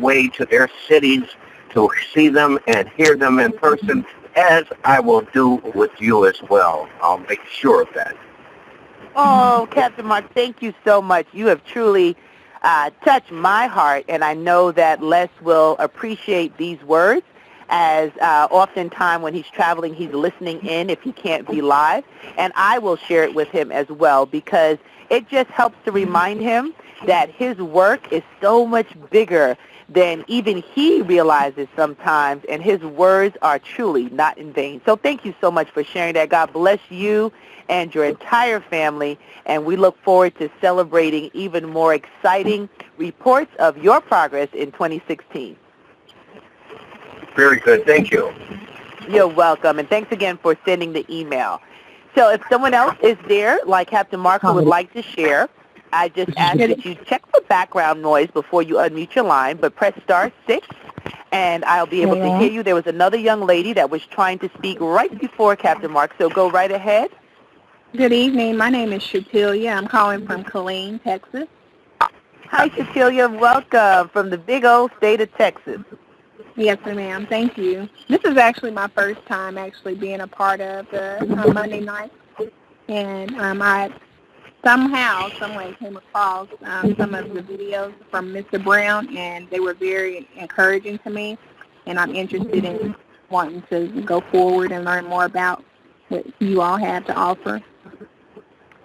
way to their cities to see them and hear them in person, as I will do with you as well. I'll make sure of that. Oh, Captain Mark, thank you so much. You have truly touched my heart, and I know that Les will appreciate these words, as oftentimes when he's traveling, he's listening in if he can't be live, and I will share it with him as well, because it just helps to remind him that his work is so much bigger than even he realizes sometimes, and his words are truly not in vain. So thank you so much for sharing that. God bless you and your entire family, and we look forward to celebrating even more exciting reports of your progress in 2016. Very good. Thank you. You're welcome, and thanks again for sending the email. So if someone else is there, like Captain Mark, who would like to share, I just ask that you check for background noise before you unmute your line, but press star 6, and I'll be able to hear you. There was another young lady that was trying to speak right before Captain Mark, so go right ahead. Good evening. My name is Shatilia. I'm calling from Killeen, Texas. Hi, Shatilia. Welcome from the big old state of Texas. Yes, ma'am. Thank you. This is actually my first time actually being a part of the Monday night, and I somehow, some way came across some of the videos from Mr. Brown, and they were very encouraging to me, and I'm interested in wanting to go forward and learn more about what you all have to offer.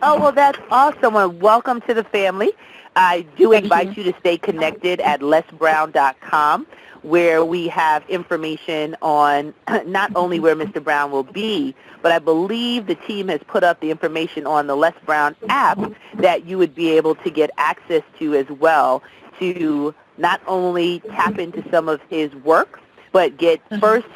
Oh, well, that's awesome. Well, welcome to the family. I do invite you to stay connected at lesbrown.com, where we have information on not only where Mr. Brown will be, but I believe the team has put up the information on the Les Brown app that you would be able to get access to as well, to not only tap into some of his work, but get first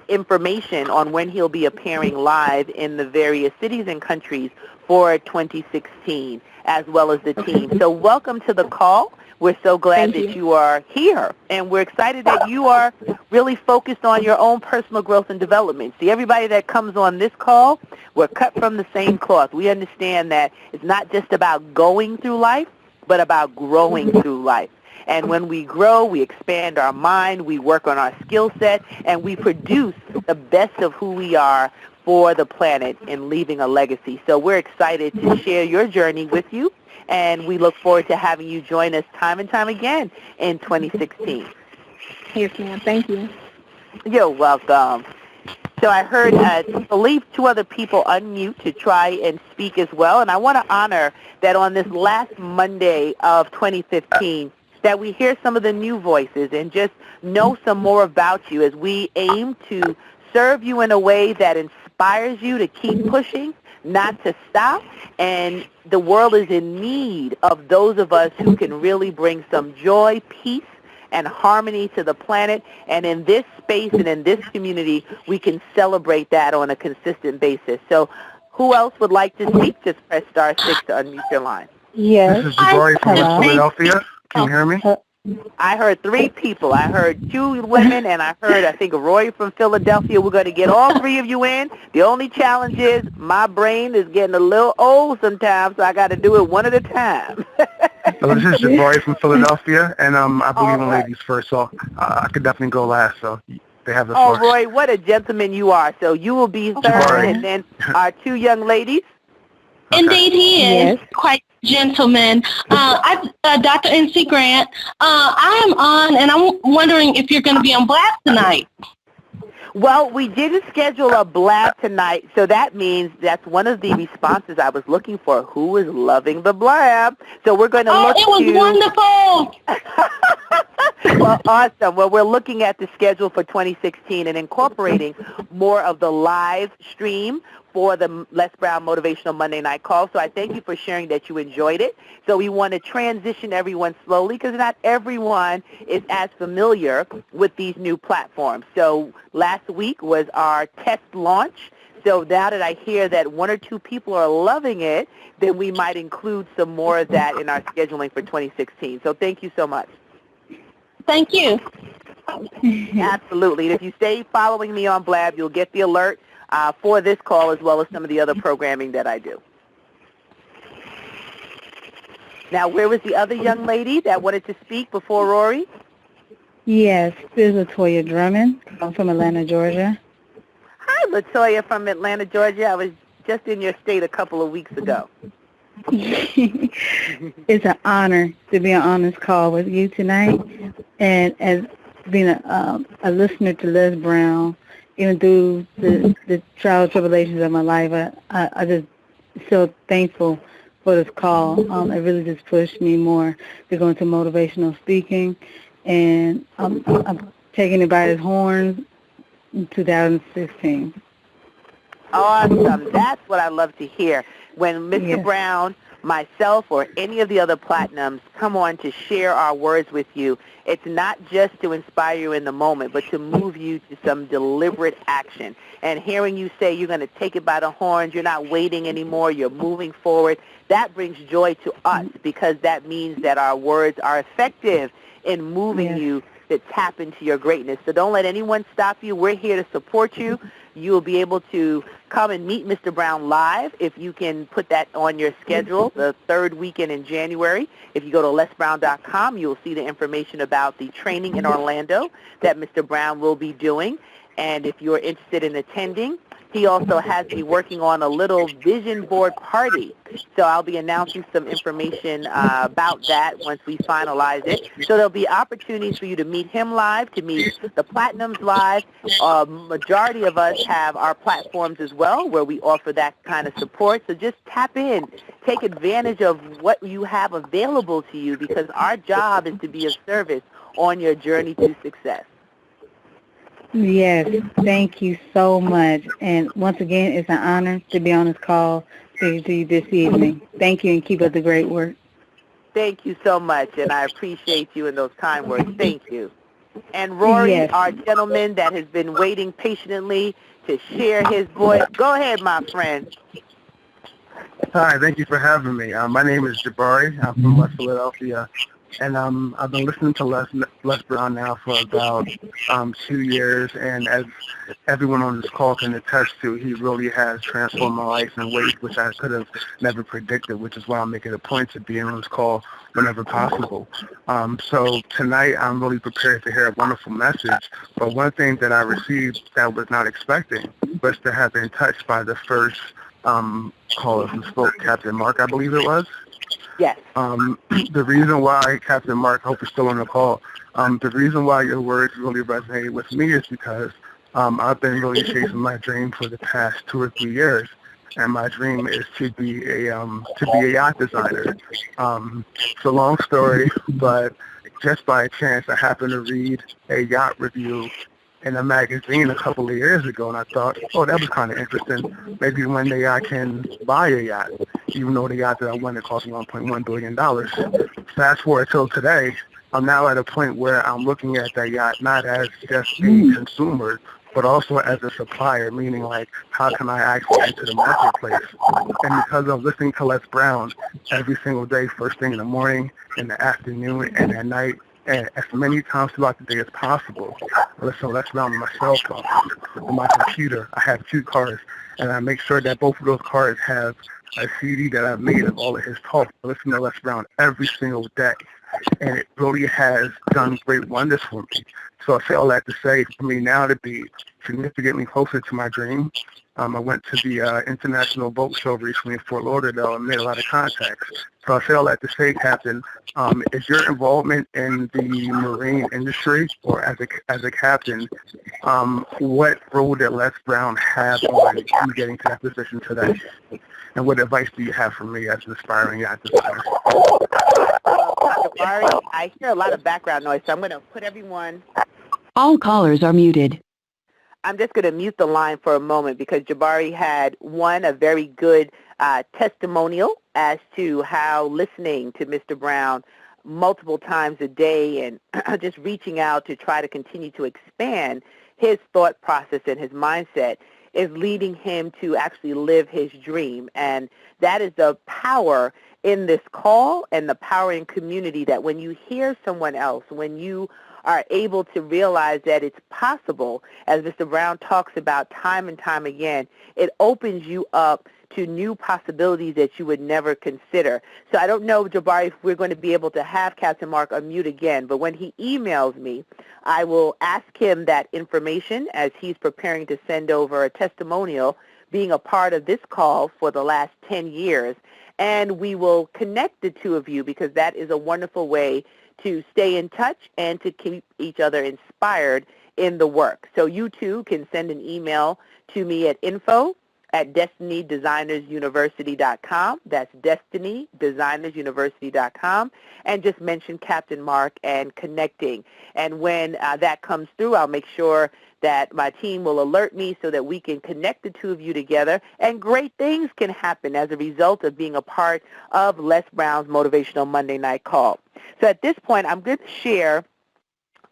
information on when he'll be appearing live in the various cities and countries for 2016, as well as the team. So welcome to the call. We're so glad that you are here, and we're excited that you are really focused on your own personal growth and development. See, everybody that comes on this call, we're cut from the same cloth. We understand that it's not just about going through life, but about growing through life. And when we grow, we expand our mind, we work on our skill set, and we produce the best of who we are for the planet and leaving a legacy. So we're excited to share your journey with you, and we look forward to having you join us time and time again in 2016. Yes, ma'am. Thank you. You're welcome. So I heard, I believe, 2 other people unmute to try and speak as well, and I want to honor that on this last Monday of 2015, that we hear some of the new voices and just know some more about you as we aim to serve you in a way that inspires you to keep pushing, not to stop, and the world is in need of those of us who can really bring some joy, peace, and harmony to the planet, and in this space and in this community, we can celebrate that on a consistent basis. So who else would like to speak? Just press star 6 to unmute your line. Yes. This is Jabari from Philadelphia. Can you hear me? I heard 3 people. I heard 2 women, and I heard, I think, Roy from Philadelphia. We're going to get all 3 of you in. The only challenge is my brain is getting a little old sometimes, so I got to do it one at a time. So this is Jabari from Philadelphia, and I believe in ladies first, so I could definitely go last. So they have the floor. Oh, Roy, what a gentleman you are. So you will be third, Jabari. and then our 2 young ladies. Okay. Indeed, he is quite gentleman. Dr. N.C. Grant, I am on, and I'm wondering if you're going to be on Blab tonight. Well, we didn't schedule a blab tonight, so that means that's one of the responses I was looking for. Who is loving the blab? So we're going to look it was wonderful. Well, awesome. Well, we're looking at the schedule for 2016 and incorporating more of the live stream for the Les Brown Motivational Monday Night Call. So I thank you for sharing that you enjoyed it. So we want to transition everyone slowly because not everyone is as familiar with these new platforms. So last week was our test launch. So now that I hear that 1 or 2 people are loving it, then we might include some more of that in our scheduling for 2016. So thank you so much. Thank you. Absolutely. And if you stay following me on Blab, you'll get the alert for this call as well as some of the other programming that I do. Now, where was the other young lady that wanted to speak before Rory? Yes, this is Latoya Drummond. I'm from Atlanta, Georgia. Hi, Latoya from Atlanta, Georgia. I was just in your state a couple of weeks ago. It's an honor to be on this call with you tonight. And as being a listener to Les Brown, even through the trials and tribulations of my life, I just so thankful for this call. It really just pushed me more to go into motivational speaking. And I'm taking it by his horns in 2016. Awesome. That's what I love to hear. When Mr. Yes. Brown, myself, or any of the other Platinums come on to share our words with you, it's not just to inspire you in the moment, but to move you to some deliberate action. And hearing you say you're going to take it by the horns, you're not waiting anymore, you're moving forward, that brings joy to us because that means that our words are effective in moving you to tap into your greatness. So don't let anyone stop you. We're here to support you. You will be able to come and meet Mr. Brown live if you can put that on your schedule, the third weekend in January. If you go to lesbrown.com, you will see the information about the training in Orlando that Mr. Brown will be doing. And if you're interested in attending, he also has me working on a little vision board party. So I'll be announcing some information about that once we finalize it. So there'll be opportunities for you to meet him live, to meet the Platinums live. Majority of us have our platforms as well where we offer that kind of support. So just tap in. Take advantage of what you have available to you because our job is to be of service on your journey to success. Yes, thank you so much. And once again, it's an honor to be on this call speaking to you this evening. Thank you and keep up the great work. Thank you so much, and I appreciate you and those kind words. Thank you. And Rory, our gentleman that has been waiting patiently to share his voice. Go ahead, my friend. Hi, thank you for having me. My name is Jabari. I'm from West Philadelphia. And I've been listening to Les Brown now for about 2 years, and as everyone on this call can attest to, he really has transformed my life in ways which I could have never predicted, which is why I'm making a point to be on this call whenever possible. So tonight I'm really prepared to hear a wonderful message, but one thing that I received that I was not expecting was to have been touched by the first caller who spoke, Captain Mark, I believe it was. Yes. The reason why, Captain Mark, I hope you're still on the call, the reason why your words really resonated with me is because I've been really chasing my dream for the past 2 or 3 years, and my dream is to be a yacht designer. It's a long story, but just by chance, I happened to read a yacht review in a magazine a couple of years ago, and I thought, oh, that was kind of interesting. Maybe one day I can buy a yacht, even though the yacht that I wanted cost me $1.1 billion. Fast forward till today, I'm now at a point where I'm looking at that yacht not as just a consumer, but also as a supplier, meaning like, how can I actually enter the marketplace? And because of listening to Les Brown every single day, first thing in the morning, in the afternoon, and at night, and as many times throughout the day as possible, I listen to Les Brown on my cell phone, on my computer. I have 2 cars, and I make sure that both of those cars have a CD that I've made of all of his talk. I listen to Les Brown every single day, and it really has done great wonders for me. So I say all that to say, for me now to be significantly closer to my dream, I went to the International Boat Show recently in Fort Lauderdale and made a lot of contacts. So I say all that to say, Captain, is your involvement in the marine industry or as a captain, what role did Les Brown have on you getting to that position today? And what advice do you have for me as an aspiring yacht designer? Jabari, I hear a lot of background noise, so I'm going to put everyone. All callers are muted. I'm just going to mute the line for a moment because Jabari had a very good testimonial as to how listening to Mr. Brown multiple times a day and just reaching out to try to continue to expand his thought process and his mindset is leading him to actually live his dream. And that is the power in this call and the power in community, that when you hear someone else, when you are able to realize that it's possible, as Mr. Brown talks about time and time again, it opens you up to new possibilities that you would never consider. So I don't know, Jabari, if we're going to be able to have Captain Mark unmute again, but when he emails me, I will ask him that information as he's preparing to send over a testimonial being a part of this call for the last 10 years. And we will connect the two of you because that is a wonderful way to stay in touch and to keep each other inspired in the work. So you too can send an email to me at info@destinydesignersuniversity.com. That's destinydesignersuniversity.com. And just mention Captain Mark and connecting. And when that comes through, I'll make sure that my team will alert me so that we can connect the two of you together, and great things can happen as a result of being a part of Les Brown's Motivational Monday Night Call. So at this point, I'm going to share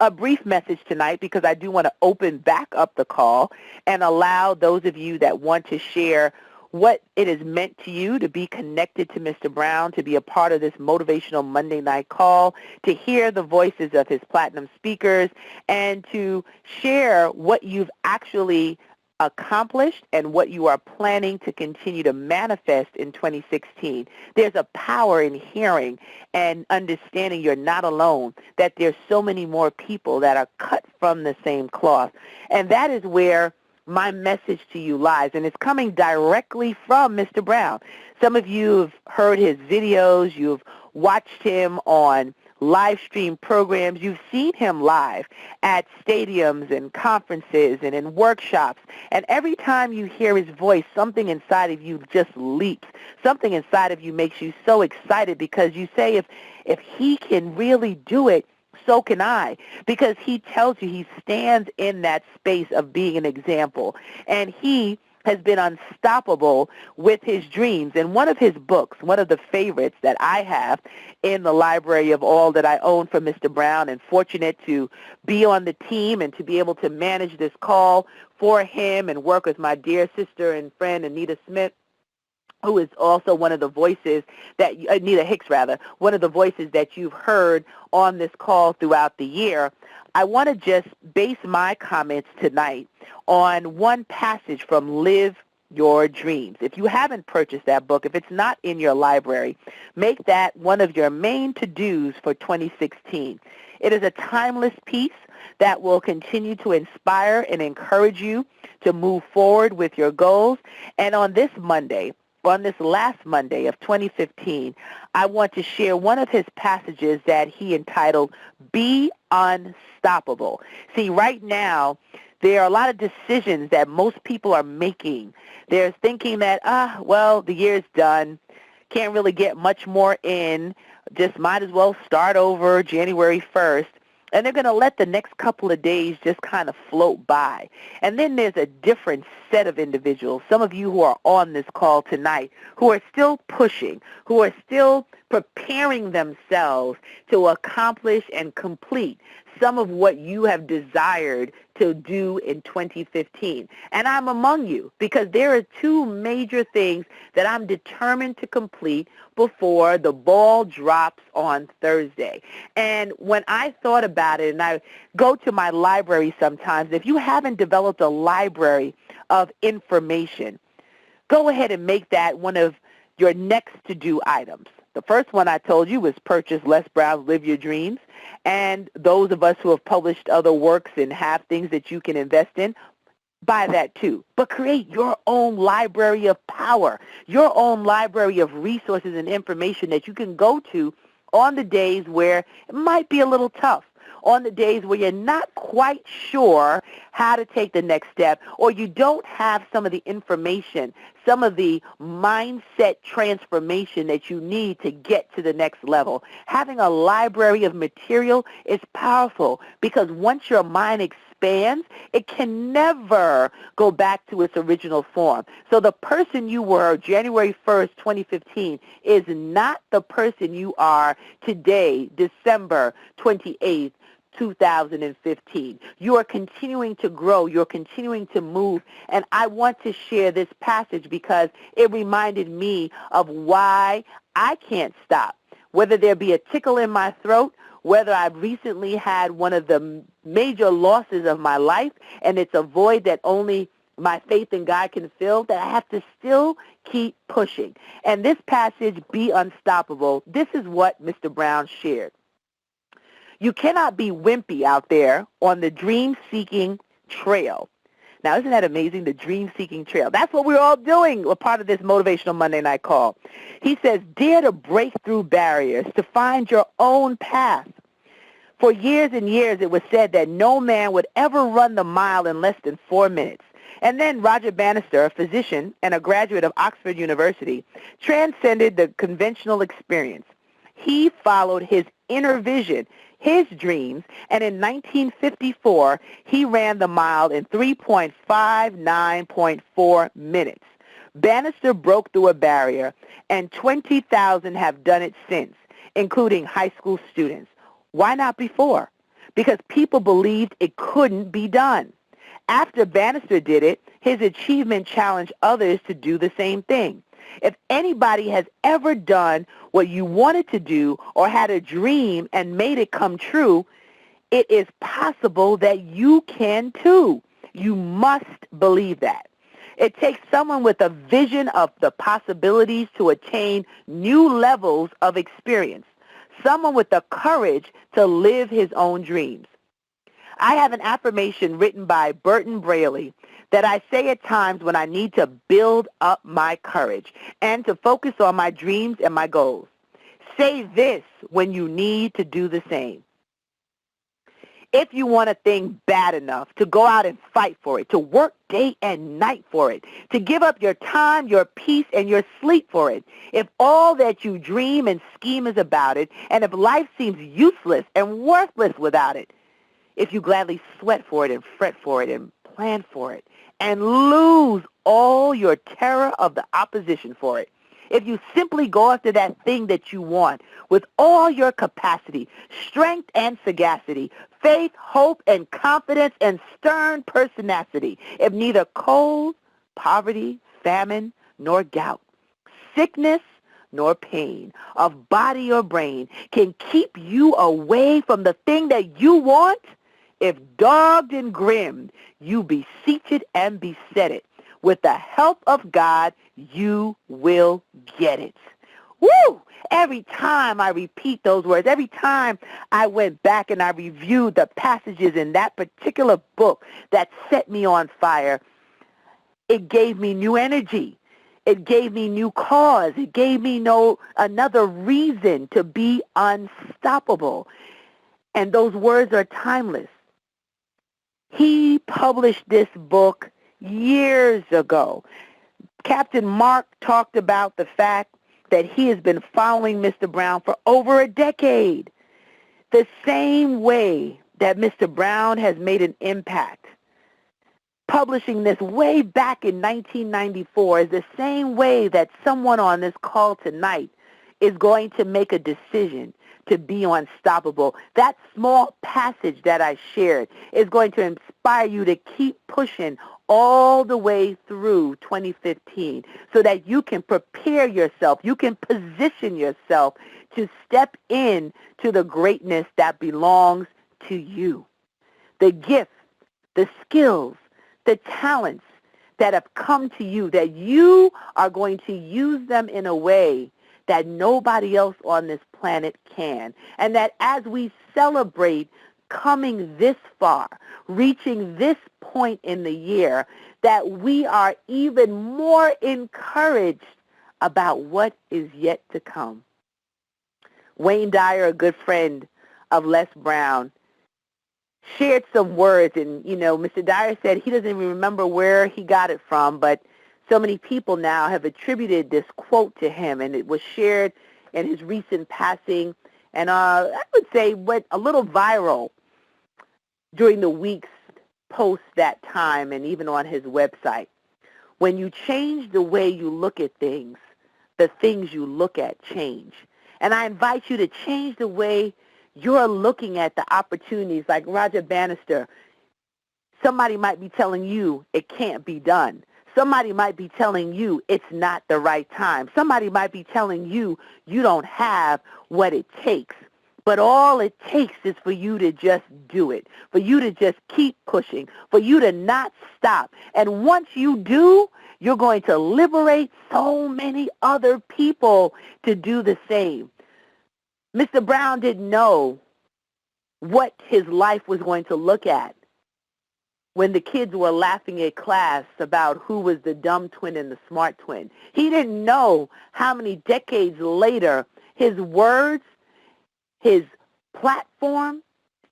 a brief message tonight because I do want to open back up the call and allow those of you that want to share what it has meant to you to be connected to Mr. Brown, to be a part of this Motivational Monday Night Call, to hear the voices of his platinum speakers, and to share what you've actually accomplished and what you are planning to continue to manifest in 2016. There's a power in hearing and understanding you're not alone, that there's so many more people that are cut from the same cloth. And that is where my message to you lies, and it's coming directly from Mr. Brown. Some of you have heard his videos. You've watched him on live stream programs. You've seen him live at stadiums and conferences and in workshops. And every time you hear his voice, something inside of you just leaps. Something inside of you makes you so excited because you say, if he can really do it, so can I, because he tells you he stands in that space of being an example. And he has been unstoppable with his dreams. And one of his books, one of the favorites that I have in the library of all that I own from Mr. Brown, and fortunate to be on the team and to be able to manage this call for him and work with my dear sister and friend Anita Smith, who is also one of the voices that, Anita Hicks rather, one of the voices that you've heard on this call throughout the year. I want to just base my comments tonight on one passage from Live Your Dreams. If you haven't purchased that book, if it's not in your library, make that one of your main to-dos for 2016. It is a timeless piece that will continue to inspire and encourage you to move forward with your goals. And on this Monday, on this last Monday of 2015, I want to share one of his passages that he entitled, Be Unstoppable. See, right now, there are a lot of decisions that most people are making. They're thinking that, well, the year's done, can't really get much more in, just might as well start over January 1st. And they're going to let the next couple of days just kind of float by. And then there's a different set of individuals, some of you who are on this call tonight, who are still pushing, who are still preparing themselves to accomplish and complete some of what you have desired to do in 2015. And I'm among you because there are two major things that I'm determined to complete before the ball drops on Thursday. And when I thought about it, and I go to my library sometimes, if you haven't developed a library of information, go ahead and make that one of your next to-do items. The first one I told you was purchase Les Brown's Live Your Dreams. And those of us who have published other works and have things that you can invest in, buy that too. But create your own library of power, your own library of resources and information that you can go to on the days where it might be a little tough, on the days where you're not quite sure how to take the next step, or you don't have some of the information, some of the mindset transformation that you need to get to the next level. Having a library of material is powerful because once your mind expands, it can never go back to its original form. So the person you were January 1st, 2015 is not the person you are today, December 28th, 2015. You are continuing to grow. You're continuing to move. And I want to share this passage because it reminded me of why I can't stop. Whether there be a tickle in my throat, whether I've recently had one of the major losses of my life, and it's a void that only my faith in God can fill, that I have to still keep pushing. And this passage, Be Unstoppable, this is what Mr. Brown shared. You cannot be wimpy out there on the dream-seeking trail. Now, isn't that amazing, the dream-seeking trail? That's what we're all doing. We're part of this Motivational Monday Night Call. He says, dare to break through barriers, to find your own path. For years and years, it was said that no man would ever run the mile in less than 4 minutes. And then Roger Bannister, a physician and a graduate of Oxford University, transcended the conventional experience. He followed his inner vision, his dreams, and in 1954, he ran the mile in 3.59.4 minutes. Bannister broke through a barrier, and 20,000 have done it since, including high school students. Why not before? Because people believed it couldn't be done. After Bannister did it, his achievement challenged others to do the same thing. If anybody has ever done what you wanted to do or had a dream and made it come true, it is possible that you can too. You must believe that. It takes someone with a vision of the possibilities to attain new levels of experience, someone with the courage to live his own dreams. I have an affirmation written by Burton Braley that I say at times when I need to build up my courage and to focus on my dreams and my goals. Say this when you need to do the same. If you want a thing bad enough to go out and fight for it, to work day and night for it, to give up your time, your peace, and your sleep for it, if all that you dream and scheme is about it, and if life seems useless and worthless without it, if you gladly sweat for it and fret for it and plan for it, and lose all your terror of the opposition for it, if you simply go after that thing that you want with all your capacity, strength and sagacity, faith, hope, and confidence, and stern pertinacity, if neither cold, poverty, famine, nor gout, sickness, nor pain of body or brain can keep you away from the thing that you want, if dogged and grim, you beseech it and beset it. With the help of God, you will get it. Woo! Every time I repeat those words, every time I went back and I reviewed the passages in that particular book that set me on fire, it gave me new energy. It gave me new cause. It gave me another reason to be unstoppable. And those words are timeless. He published this book years ago. Captain Mark talked about the fact that he has been following Mr. Brown for over a decade. The same way that Mr. Brown has made an impact, publishing this way back in 1994, is the same way that someone on this call tonight is going to make a decision to be unstoppable. That small passage that I shared is going to inspire you to keep pushing all the way through 2015 so that you can prepare yourself, you can position yourself to step in to the greatness that belongs to you. The gift, the skills, the talents that have come to you, that you are going to use them in a way that nobody else on this planet can. And that as we celebrate coming this far, reaching this point in the year, that we are even more encouraged about what is yet to come. Wayne Dyer, a good friend of Les Brown, shared some words, and, Mr. Dyer said he doesn't even remember where he got it from, but so many people now have attributed this quote to him, and it was shared in his recent passing, and I would say went a little viral during the weeks post that time and even on his website. When you change the way you look at things, the things you look at change. And I invite you to change the way you're looking at the opportunities. Like Roger Bannister, somebody might be telling you it can't be done. Somebody might be telling you it's not the right time. Somebody might be telling you you don't have what it takes. But all it takes is for you to just do it, for you to just keep pushing, for you to not stop. And once you do, you're going to liberate so many other people to do the same. Mr. Brown didn't know what his life was going to look at when the kids were laughing at class about who was the dumb twin and the smart twin. He didn't know how many decades later his words, his platform,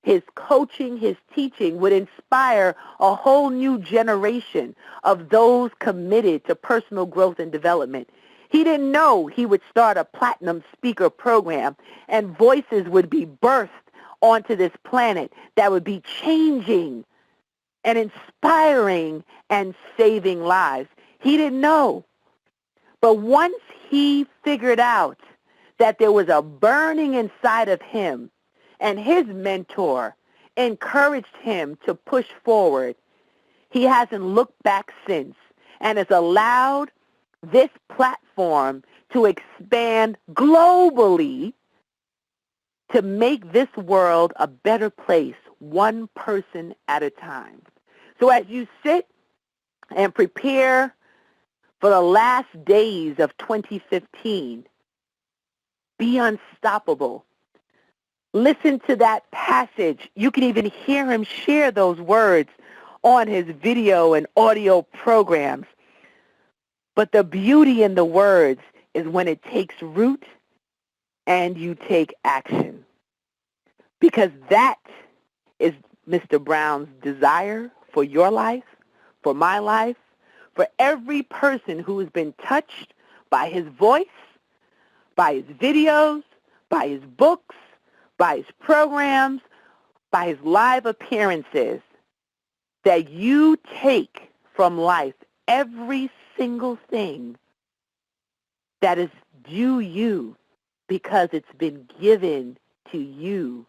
his coaching, his teaching would inspire a whole new generation of those committed to personal growth and development. He didn't know he would start a platinum speaker program and voices would be birthed onto this planet that would be changing and inspiring and saving lives. He didn't know. But once he figured out that there was a burning inside of him and his mentor encouraged him to push forward, he hasn't looked back since and has allowed this platform to expand globally to make this world a better place, one person at a time. So as you sit and prepare for the last days of 2015, be unstoppable. Listen to that passage. You can even hear him share those words on his video and audio programs. But the beauty in the words is when it takes root and you take action. Because that is Mr. Brown's desire for your life, for my life, for every person who has been touched by his voice, by his videos, by his books, by his programs, by his live appearances, that you take from life every single thing that is due you because it's been given to you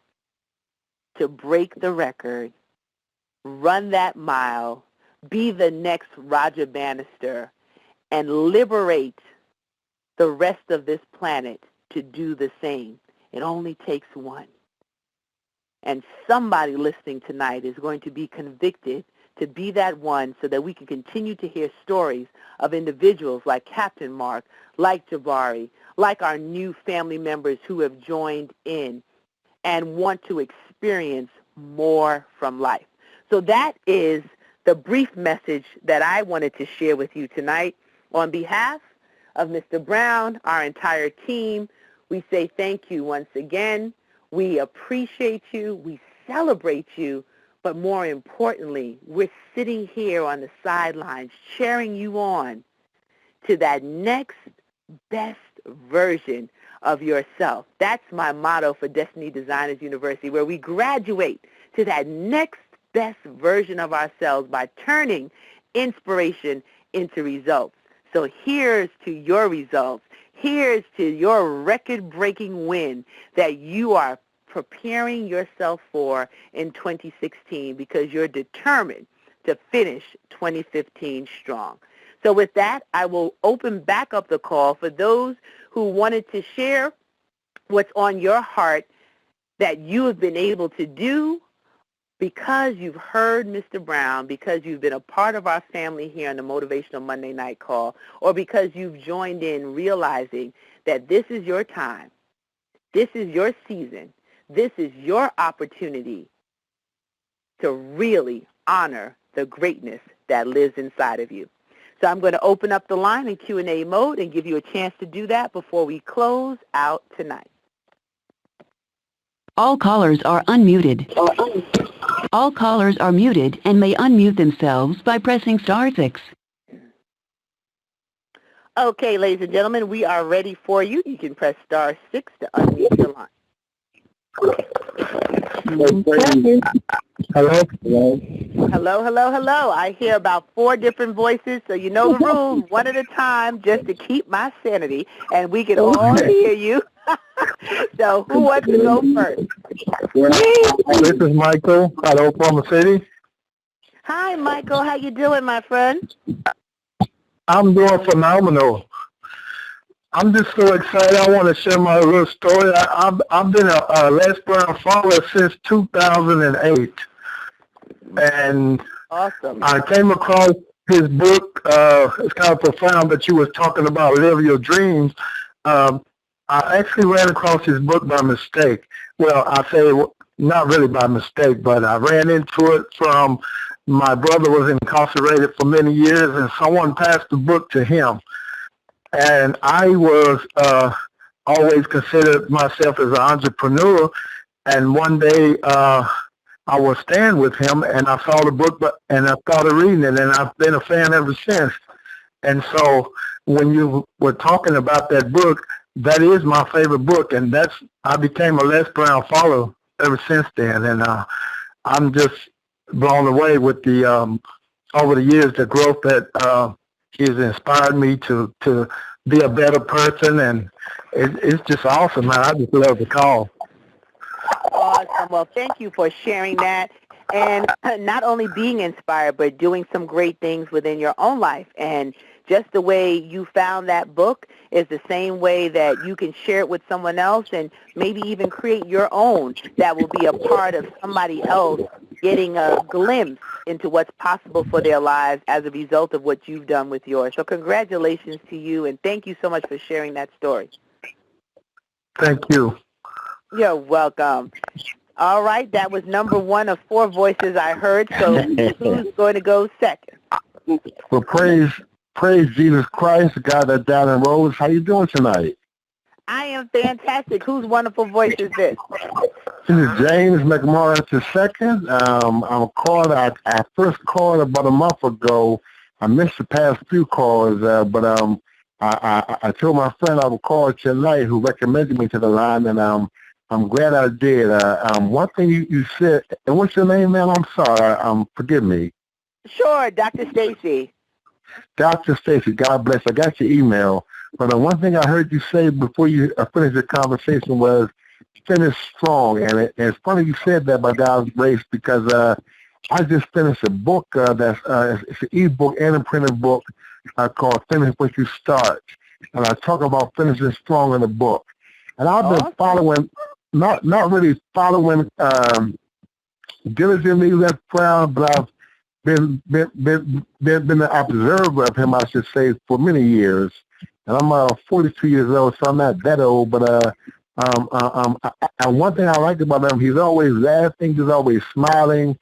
to break the record, run that mile, be the next Roger Bannister, and liberate the rest of this planet to do the same. It only takes one. And somebody listening tonight is going to be convicted to be that one so that we can continue to hear stories of individuals like Captain Mark, like Jabari, like our new family members who have joined in and want to experience more from life. So that is the brief message that I wanted to share with you tonight. On behalf of Mr. Brown, our entire team, we say thank you once again. We appreciate you. We celebrate you. But more importantly, we're sitting here on the sidelines cheering you on to that next best version of yourself. That's my motto for Destiny Designers University, where we graduate to that next best version of ourselves by turning inspiration into results. So here's to your results. Here's to your record-breaking win that you are preparing yourself for in 2016 because you're determined to finish 2015 strong. So with that, I will open back up the call for those who wanted to share what's on your heart that you have been able to do because you've heard Mr. Brown, because you've been a part of our family here on the Motivational Monday Night Call, or because you've joined in realizing that this is your time, this is your season, this is your opportunity to really honor the greatness that lives inside of you. So I'm going to open up the line in Q&A mode and give you a chance to do that before we close out tonight. All callers are unmuted. All callers are muted and may unmute themselves by pressing *6. Okay, ladies and gentlemen, we are ready for you. You can press *6 to unmute your line. Hello? Hello, hello, hello. I hear about 4 different voices, so you know the rules, one at a time, just to keep my sanity, and we can all hear you. So who wants to go first? This is Michael out of Oklahoma City. Hi, Michael. How you doing, my friend? I'm doing phenomenal. I'm just so excited. I want to share my little story. I've been a Les Brown follower since 2008, and Awesome. I came across his book. It's kind of profound that you was talking about live your dreams. I actually ran across his book by mistake. Well, I say not really by mistake, but I ran into it from my brother was incarcerated for many years, and someone passed the book to him. And I was always considered myself as an entrepreneur. And one day I was staying with him, and I saw the book, and I started reading it, and I've been a fan ever since. And so when you were talking about that book, that is my favorite book, and I became a Les Brown follower ever since then. And I'm just blown away with the over the years the growth that he's inspired me to be a better person, and it's just awesome, man. I just love the call. Awesome. Well, thank you for sharing that, and not only being inspired, but doing some great things within your own life. And just the way you found that book is the same way that you can share it with someone else, and maybe even create your own that will be a part of somebody else getting a glimpse into what's possible for their lives as a result of what you've done with yours. So congratulations to you, and thank you so much for sharing that story. Thank you. You're welcome. All right, that was number one of 4 voices I heard, so who's going to go second? Well, praise Jesus Christ, the God that died and rose. How you doing tonight? I am fantastic. Whose wonderful voice is this? This is James McMorris II. I'm calling. I first called about a month ago. I missed the past few calls, but I told my friend I would call tonight, who recommended me to the line, and I'm glad I did. One thing you said, and what's your name, man? I'm sorry. Forgive me. Sure, Dr. Stacy. Dr. Stacy, God bless. I got your email. But one thing I heard you say before you finished the conversation was finish strong. And it's funny you said that by God's grace, because I just finished a book that's it's an e-book and a printed book called Finish What You Start. And I talk about finishing strong in the book. And I've been following, not really following diligently Les Brown, but I've been an observer of him, I should say, for many years. And I'm 42 years old, so I'm not that old. But and one thing I like about him, he's always laughing, he's always smiling.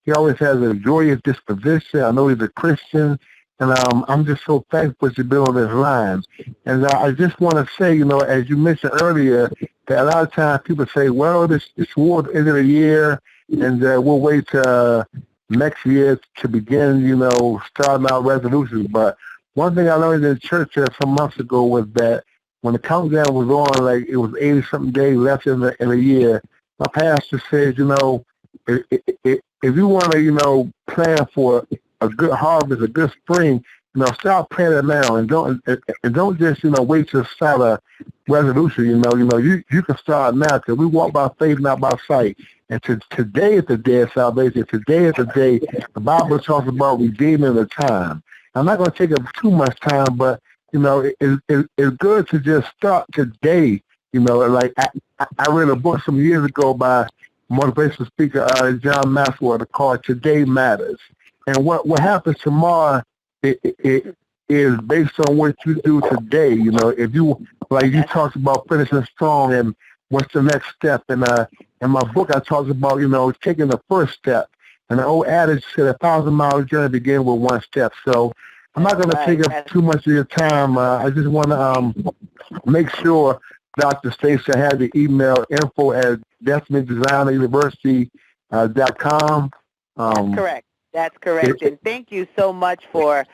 He always has a joyous disposition. I know he's a Christian, and I'm just so thankful to be on this line. And I just want to say, as you mentioned earlier, that a lot of times people say, well, it's toward the end of the year, and we'll wait till next year to begin, starting our resolutions. But one thing I learned in church some months ago was that when the countdown was on, like it was 80-something days left in the year, my pastor said, if you want to, plan for a good harvest, a good spring, start planning now, and don't just, wait to start a resolution. You can start now, because we walk by faith, not by sight. And today is the day of salvation. Today is the day the Bible talks about redeeming the time. I'm not going to take up too much time, but it's good to just start today. Like I read a book some years ago by motivational speaker John Maxwell called "Today Matters," and what happens tomorrow it is based on what you do today. If you talked about finishing strong and what's the next step, and in my book I talked about taking the first step. And the old adage said 1,000-mile journey begins with one step. So I'm not going to take up too much of your time. I just want to make sure, Dr. Stacy, I have the email info@DestiniesDesignerUniversity.com. That's correct. And thank you so much for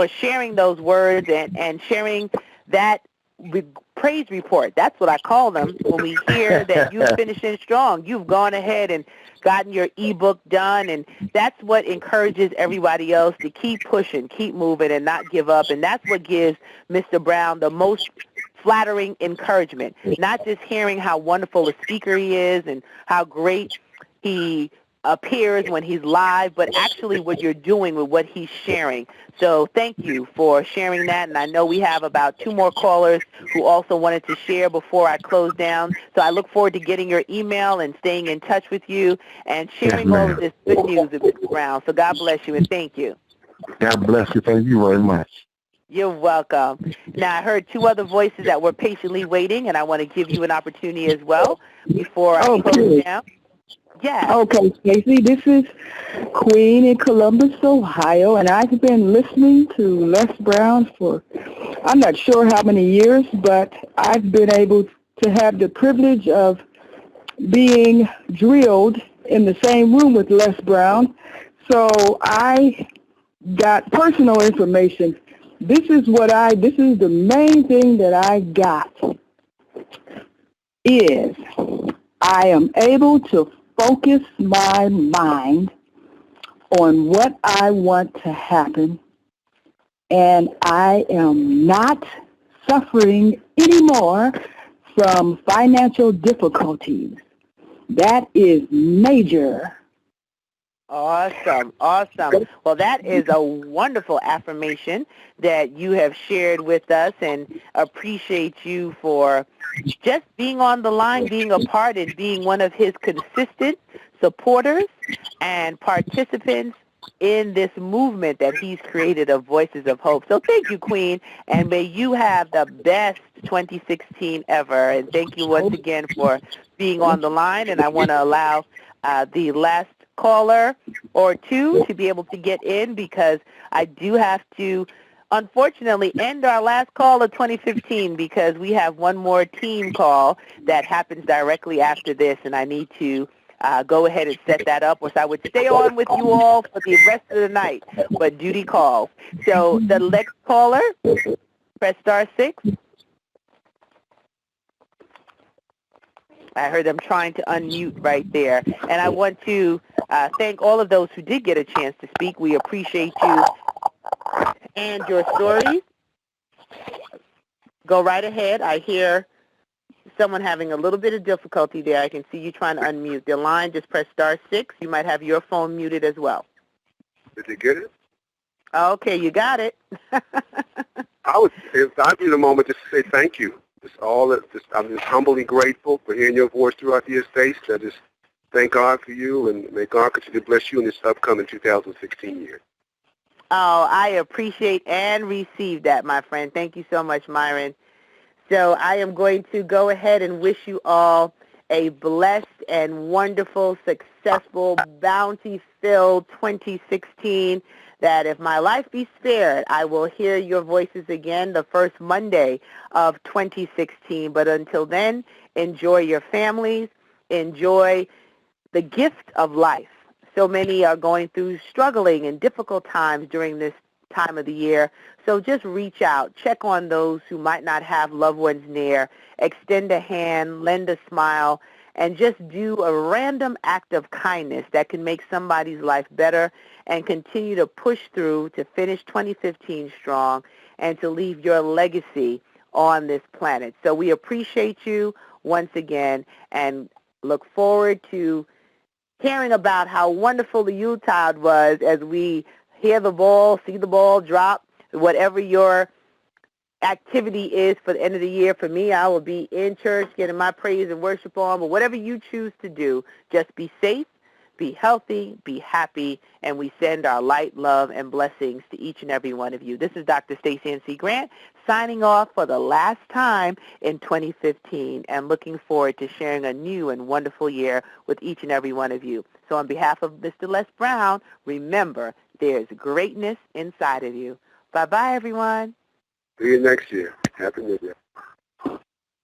sharing those words and sharing that praise report. That's what I call them when we hear that you're finishing strong. You've gone ahead and gotten your ebook done, and that's what encourages everybody else to keep pushing, keep moving, and not give up. And that's what gives Mr. Brown the most flattering encouragement, not just hearing how wonderful a speaker he is and how great he appears when he's live, but actually what you're doing with what he's sharing. So thank you for sharing that, and I know we have about 2 more callers who also wanted to share before I close down. So I look forward to getting your email and staying in touch with you and sharing all of this good news with Mr. Brown. So God bless you, and thank you. God bless you. Thank you very much. You're welcome. Now, I heard 2 other voices that were patiently waiting, and I want to give you an opportunity as well before I close down. Yeah. Okay, Stacey, this is Queen in Columbus, Ohio, and I've been listening to Les Brown for I'm not sure how many years, but I've been able to have the privilege of being drilled in the same room with Les Brown. So I got personal information. This is the main thing that I got is I am able to focus my mind on what I want to happen, and I am not suffering anymore from financial difficulties. That is major. Awesome, awesome. Well, that is a wonderful affirmation that you have shared with us, and appreciate you for just being on the line, being a part, and being one of his consistent supporters and participants in this movement that he's created of Voices of Hope. So thank you, Queen, and may you have the best 2016 ever. And thank you once again for being on the line, and I want to allow the last caller or 2 to be able to get in, because I do have to unfortunately end our last call of 2015 because we have one more team call that happens directly after this, and I need to go ahead and set that up, which I would stay on with you all for the rest of the night, but duty calls. So the next caller, press *6. I heard them trying to unmute right there. And I want to thank all of those who did get a chance to speak. We appreciate you and your stories. Go right ahead. I hear someone having a little bit of difficulty there. I can see you trying to unmute the line. Just press *6. You might have your phone muted as well. Did you get it? Okay, you got it. I'd be in a moment just to say thank you. I'm just humbly grateful for hearing your voice throughout the estates. I just thank God for you, and may God continue to bless you in this upcoming 2016 year. Oh, I appreciate and receive that, my friend. Thank you so much, Myron. So I am going to go ahead and wish you all a blessed and wonderful, successful, bounty-filled 2016, that if my life be spared, I will hear your voices again the first Monday of 2016. But until then, enjoy your families, enjoy the gift of life. So many are going through struggling and difficult times during this time of the year. So just reach out, check on those who might not have loved ones near, extend a hand, lend a smile, and just do a random act of kindness that can make somebody's life better and continue to push through to finish 2015 strong and to leave your legacy on this planet. So we appreciate you once again and look forward to hearing about how wonderful the Yuletide was as we hear the ball, see the ball drop, whatever your activity is for the end of the year. For me, I will be in church getting my praise and worship on, but whatever you choose to do, just be safe, be healthy, be happy, and we send our light, love, and blessings to each and every one of you. This is Dr. Stacey N.C. Grant signing off for the last time in 2015 and looking forward to sharing a new and wonderful year with each and every one of you. So on behalf of Mr. Les Brown, remember, there's greatness inside of you. Bye-bye, everyone. See you next year. Happy New Year.